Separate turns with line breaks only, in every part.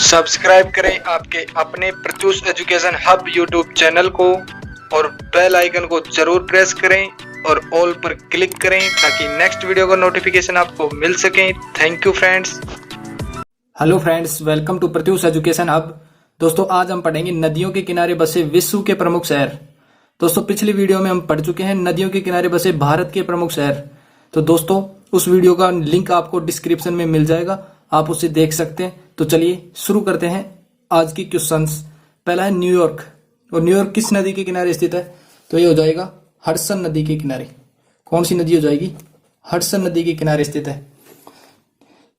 Subscribe करें आपके अपने Pratyush education hub YouTube channel को और बेल आइकन को जरूर प्रेस करें और ऑल पर क्लिक करें ताकि नेक्स्ट वीडियो का नोटिफिकेशन आपको मिल सके। Thank you friends.
Hello friends, welcome to Pratyush education hub. दोस्तों, आज हम पढ़ेंगे नदियों के किनारे बसे विश्व के प्रमुख शहर। दोस्तों, पिछली वीडियो में हम पढ़ चुके हैं नदियों के किनारे बसे भारत के प्रमुख शहर। तो दोस्तों, उस वीडियो का लिंक आपको डिस्क्रिप्शन में मिल जाएगा, आप उसे देख सकते हैं। तो चलिए शुरू करते हैं आज की क्वेश्चंस। पहला है न्यूयॉर्क। और न्यूयॉर्क किस नदी के किनारे स्थित है? तो ये हो जाएगा हडसन नदी के किनारे। कौन सी नदी हो जाएगी? हडसन नदी के किनारे स्थित है।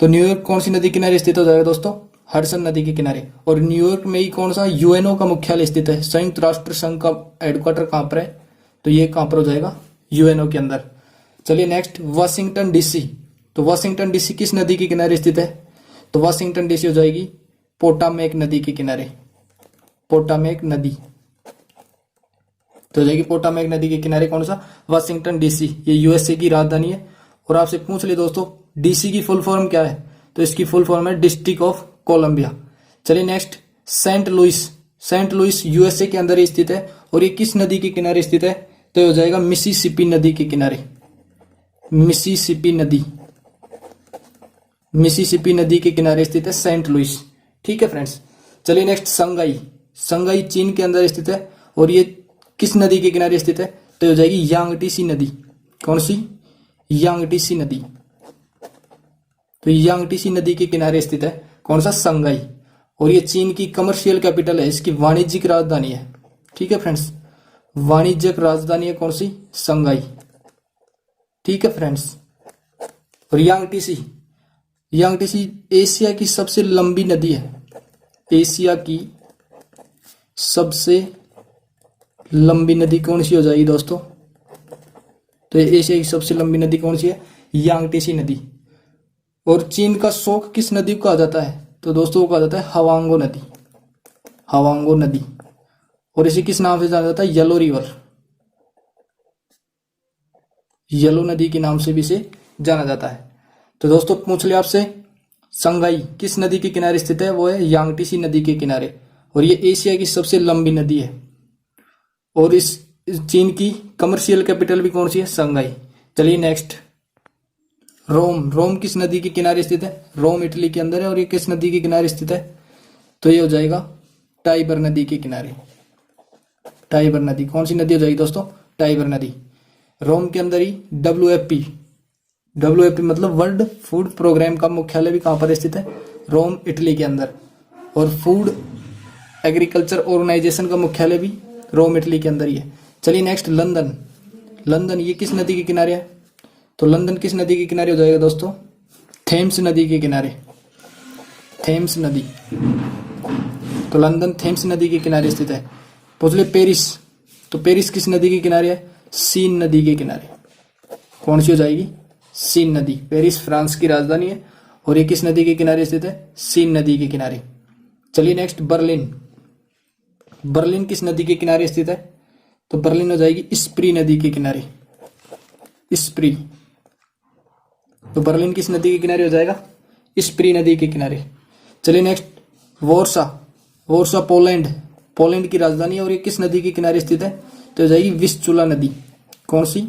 तो न्यूयॉर्क कौन सी नदी के किनारे स्थित हो जाएगा दोस्तों? हडसन नदी के किनारे। और न्यूयॉर्क में ही कौन सा यूएनओ का मुख्यालय स्थित है? संयुक्त राष्ट्र संघ का हेडक्वार्टर कहां पर है? तो ये कहां पर हो जाएगा? यूएनओ के अंदर। चलिए नेक्स्ट, वाशिंगटन डीसी। तो वाशिंगटन डीसी किस नदी के किनारे स्थित है? तो वाशिंगटन डीसी हो जाएगी पोटामेक नदी के किनारे। पोटामेक नदी तो हो जाएगी पोटामेक नदी के किनारे कौन सा? Washington DC. ये यूएसए की राजधानी है। और आपसे पूछ ले दोस्तों, डीसी की फुल फॉर्म क्या है? तो इसकी फुल फॉर्म है डिस्ट्रिक्ट ऑफ कोलंबिया। चलिए next, Saint Louis. Saint Louis USA के अंदर ही स्थित है। और ये किस नदी के किनारे स्थित है? तो ये हो जाएगा मिसिसिपी नदी के किनारे। मिसिसिपी नदी, मिसिसिपी नदी के किनारे स्थित है सेंट लुइस। ठीक है फ्रेंड्स। चलिए नेक्स्ट, संगाई। संगाई चीन के अंदर स्थित है। और ये किस नदी के किनारे स्थित है? तो हो जाएगी यांगटीसी नदी। कौन सी? यांगटीसी नदी। तो यांगटीसी नदी के किनारे स्थित है कौन सा? संगाई। और ये चीन की कमर्शियल कैपिटल है, इसकी वाणिज्यिक राजधानी है। ठीक है फ्रेंड्स, वाणिज्यिक राजधानी है कौन सी? संगाई। ठीक है फ्रेंड्स। और यांगटीसी, यांगटीसी एशिया की सबसे लंबी नदी है। एशिया की सबसे लंबी नदी कौन सी हो जाएगी दोस्तों? तो एशिया की सबसे लंबी नदी कौन सी है? यांगटीसी नदी। और चीन का शोक किस नदी को कहा जाता है? तो दोस्तों वो कहा जाता है हवांगो नदी। हवांगो नदी। और इसे किस नाम से जाना जाता है? Yellow river. येलो नदी के नाम से भी इसे जाना जाता है। तो दोस्तों पूछ लिया आपसे, संगाई किस नदी के किनारे स्थित है? वो है यांगटीसी नदी के किनारे। और ये एशिया की सबसे लंबी नदी है। और इस चीन की कमर्शियल कैपिटल भी कौन सी है? संगाई। चलिए नेक्स्ट, रोम। रोम किस नदी के किनारे स्थित है? रोम इटली के अंदर है। और ये किस नदी के किनारे स्थित है? तो ये हो जाएगा टाइबर नदी के किनारे। टाइबर नदी कौन सी नदी हो जाएगी दोस्तों? टाइबर नदी। रोम के अंदर ही WFP, WFP मतलब वर्ल्ड फूड प्रोग्राम का मुख्यालय भी कहां पर स्थित है? रोम इटली के अंदर। और फूड एग्रीकल्चर ऑर्गेनाइजेशन का मुख्यालय भी रोम इटली के अंदर ही है। चलिए नेक्स्ट, लंदन। लंदन ये किस नदी के किनारे है? तो लंदन किस नदी के किनारे हो जाएगा दोस्तों? थेम्स नदी के किनारे। थेम्स नदी। तो लंदन थेम्स नदी के किनारे स्थित है। पूछ ले पेरिस। तो पेरिस किस नदी के किनारे है? सीन नदी के किनारे। कौन सी हो जाएगी? सीन नदी। पेरिस फ्रांस की राजधानी है। और ये किस नदी के किनारे स्थित है? सीन नदी के किनारे। चलिए नेक्स्ट, बर्लिन। बर्लिन किस नदी के किनारे स्थित है? तो बर्लिन हो जाएगी स्प्री नदी के किनारे। स्प्री। तो बर्लिन किस नदी के किनारे हो जाएगा? स्प्री नदी के किनारे। चलिए next, Warsaw. Warsaw Poland, Poland की राजधानी है। और ये किस नदी के किनारे स्थित है? तो हो जाएगी विस्चुला नदी। कौन सी?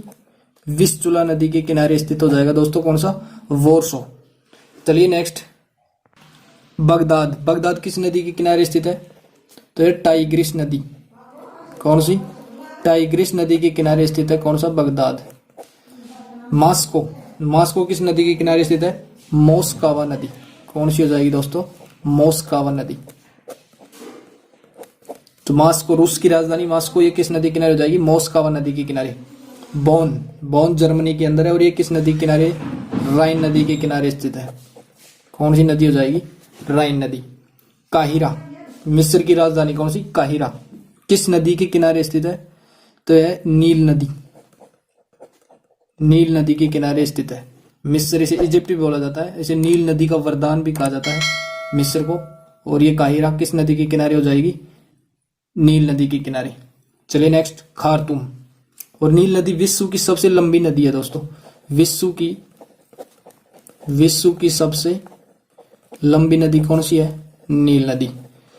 विस्चुला नदी के किनारे स्थित हो जाएगा दोस्तों कौन सा? वॉर्सो। चलिए नेक्स्ट, बगदाद। बगदाद किस नदी के किनारे स्थित है? तो ये टाइग्रिस नदी। कौन सी? टाइग्रिस नदी के किनारे स्थित है कौन सा? बगदाद। मॉस्को। मॉस्को किस नदी के किनारे स्थित है? मोस्कावा नदी। कौन सी हो जाएगी दोस्तों? मोस्कावा नदी। तो मॉस्को रूस की राजधानी मॉस्को, ये किस नदी के किनारे हो जाएगी? मोस्कावा नदी के किनारे। बोन। बोन जर्मनी के अंदर है। और ये किस नदी के किनारे? राइन नदी के किनारे स्थित है। कौन सी नदी हो जाएगी? राइन नदी। काहिरा, मिस्र की राजधानी कौन सी? काहिरा। किस नदी के किनारे स्थित है? तो है नील नदी। नील नदी के किनारे स्थित है मिस्र। इसे इजिप्ट भी बोला जाता है। इसे नील नदी का वरदान भी कहा जाता है मिस्र को। और ये काहिरा किस नदी के किनारे हो जाएगी? नील नदी के किनारे। चलिए नेक्स्ट, खार्तूम। और नील नदी विश्व की सबसे लंबी नदी है दोस्तों। विश्व की सबसे लंबी नदी कौन सी है? नील नदी।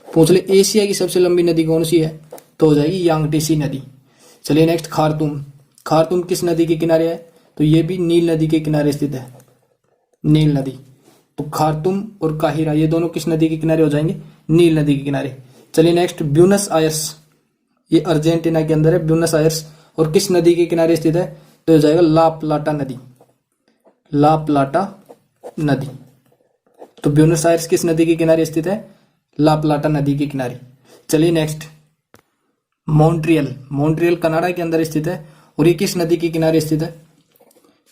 पूछ ले एशिया की सबसे लंबी नदी कौन सी है, तो हो जाएगी यांगटीसी नदी। चलिए नेक्स्ट, खार्तूम। खार्तूम किस नदी के किनारे है, तो ये भी नील नदी के किनारे स्थित है, नील नदी। तो खार्तूम और काहिरा ये दोनों किस नदी के किनारे हो जाएंगे, नील नदी के किनारे। चलिए नेक्स्ट, ब्यूनस आयर्स, ये अर्जेंटीना के अंदर है ब्यूनस आयर्स, और किस नदी के किनारे स्थित है, तो हो जाएगा ला प्लाटा नदी, ला प्लाटा नदी। तो ब्यूनस आयर्स किस नदी के किनारे स्थित है, ला प्लाटा नदी के किनारे। चलिए नेक्स्ट, मॉन्ट्रियल। मॉन्ट्रियल कनाडा के अंदर स्थित है और ये किस नदी के किनारे स्थित है,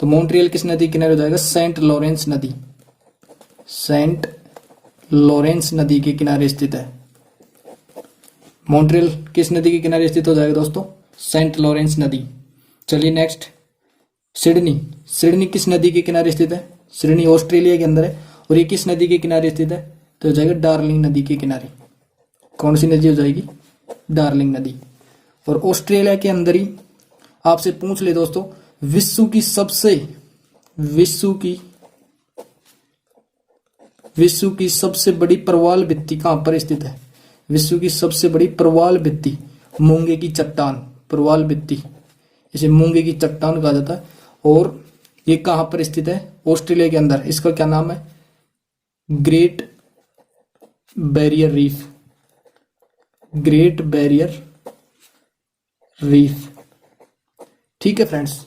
तो मॉन्ट्रियल किस नदी के किनारे हो जाएगा, सेंट लॉरेंस नदी, सेंट लॉरेंस नदी के किनारे स्थित है। मॉन्ट्रियल किस नदी के किनारे स्थित हो जाएगा दोस्तों, सेंट लॉरेंस नदी। चलिए नेक्स्ट, सिडनी। सिडनी किस नदी के किनारे स्थित है, सिडनी ऑस्ट्रेलिया के अंदर है और ये किस नदी के किनारे स्थित है, तो हो जाएगा डार्लिंग नदी के किनारे। कौन सी नदी हो जाएगी, डार्लिंग नदी। और ऑस्ट्रेलिया के अंदर ही आपसे पूछ ले दोस्तों, विश्व की सबसे बड़ी प्रवाल भित्ति कहां पर स्थित है, विश्व की सबसे बड़ी प्रवाल भित्ति, मूंगे की चट्टान, प्रवाल भित्ति, इसे मूंगे की चट्टान कहा जाता है। और ये कहां पर स्थित है, ऑस्ट्रेलिया के अंदर। इसका क्या नाम है, great barrier reef, great barrier reef. ठीक है फ्रेंड्स,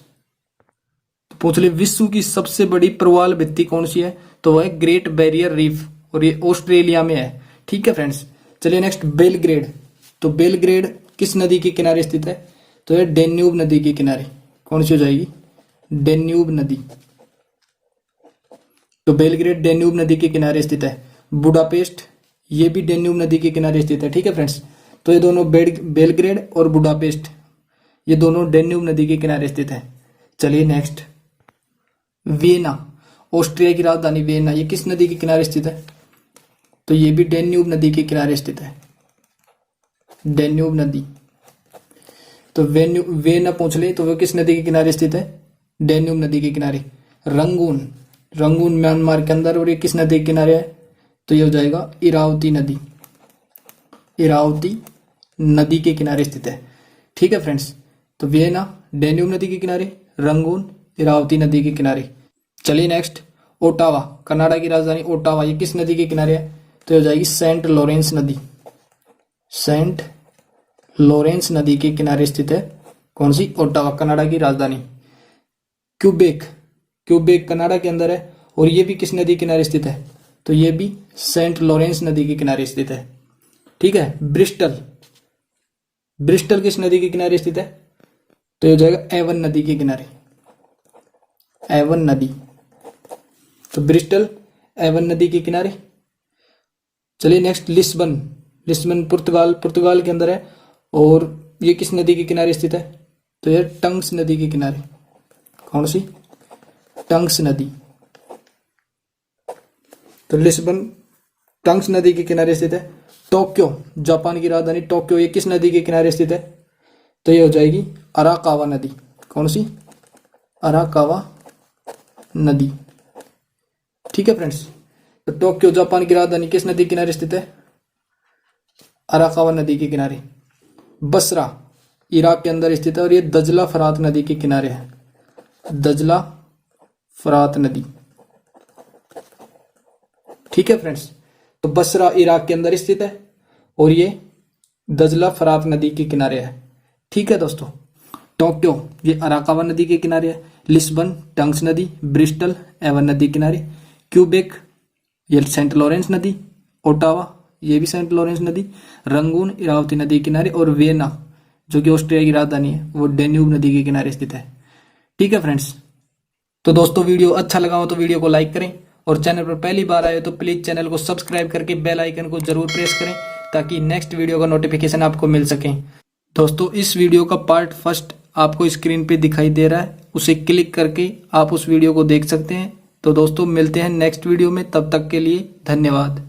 तो पूछ ले विश्व की सबसे बड़ी प्रवाल भित्ति कौन सी है, तो वह है ग्रेट बैरियर रीफ और ये ऑस्ट्रेलिया में है। ठीक है फ्रेंड्स, चलिए नेक्स्ट, बेलग्रेड। तो बेलग्रेड किस नदी के किनारे स्थित है, तो यह डेन्यूब नदी के किनारे। कौन सी हो जाएगी, डेन्यूब नदी। तो बेलग्रेड डेन्यूब नदी के किनारे स्थित है। बुडापेस्ट, ये भी डेन्यूब नदी के किनारे स्थित है। ठीक है फ्रेंड्स, तो ये दोनों बेलग्रेड और बुडापेस्ट ये दोनों डेन्यूब नदी के किनारे स्थित है। चलिए नेक्स्ट, वियना। ऑस्ट्रिया की राजधानी वियना, ये किस नदी के किनारे स्थित है, तो ये भी डेन्यूब नदी के किनारे स्थित है, डेन्यूब नदी। तो वियना पूछ ले तो वो किस नदी के किनारे स्थित है, डेन्यूब नदी के किनारे। रंगून, रंगून म्यांमार के अंदर और ये किस नदी के किनारे है, तो ये हो जाएगा इरावती नदी, इरावती नदी के किनारे स्थित है। ठीक है फ्रेंड्स, तो वियना डेन्यूब नदी के किनारे, रंगून इरावती नदी के किनारे। चलिए नेक्स्ट, ओटावा। कनाडा की राजधानी ओटावा, ये किस नदी के किनारे है, तो हो जाएगी सेंट लॉरेंस नदी, सेंट लॉरेंस नदी के किनारे स्थित है। कौन सी, ओटावा, कनाडा की राजधानी। क्यूबेक, क्यूबेक कनाडा के अंदर है और ये भी किस नदी के किनारे स्थित है, तो ये भी सेंट लॉरेंस नदी के किनारे स्थित है। ठीक है, ब्रिस्टल, ब्रिस्टल किस नदी के किनारे स्थित है, तो ये हो जाएगा एवन नदी के किनारे, एवन नदी। तो ब्रिस्टल एवन नदी के किनारे। चलिए नेक्स्ट, लिस्बन। लिस्बन पुर्तगाल, पुर्तगाल के अंदर है और ये किस नदी के किनारे स्थित है, तो ये टंग्स नदी के किनारे। कौन सी, टंग्स नदी। तो लिस्बन टंग्स नदी के किनारे स्थित है। टोक्यो, जापान की राजधानी टोक्यो, ये किस नदी के किनारे स्थित है, तो ये हो जाएगी अराकावा नदी। कौन सी, अराकावा नदी। ठीक है फ्रेंड्स, तो टोक्यो जापान की राजधानी किस नदी के किनारे स्थित है, अराकावा नदी के किनारे। बसरा इराक के अंदर स्थित है और ये दजला फरात नदी के किनारे है, दजला फरात नदी। ठीक है फ्रेंड्स, तो बसरा इराक के अंदर स्थित है और ये दजला फरात नदी के किनारे है। ठीक है दोस्तों, टोक्यो ये अराकावा नदी के किनारे है, लिस्बन टंग्स नदी, ब्रिस्टल एवन नदी किनारे, क्यूबेक ये सेंट लॉरेंस नदी, ओटावा ये भी सेंट लॉरेंस नदी, रंगून इरावती नदी किनारे और वियना जो कि ऑस्ट्रिया की राजधानी है वो डेन्यूब नदी के किनारे स्थित है। ठीक है फ्रेंड्स, तो दोस्तों वीडियो अच्छा लगा हो तो वीडियो को लाइक करें और चैनल पर पहली बार आए तो प्लीज चैनल को सब्सक्राइब करके बेल आइकन को जरूर प्रेस करें ताकि नेक्स्ट वीडियो का नोटिफिकेशन आपको मिल सके। दोस्तों इस वीडियो का पार्ट फर्स्ट आपको स्क्रीन पे दिखाई दे रहा है, उसे क्लिक करके आप उस वीडियो को देख सकते हैं। तो दोस्तों मिलते हैं नेक्स्ट वीडियो में, तब तक के लिए धन्यवाद।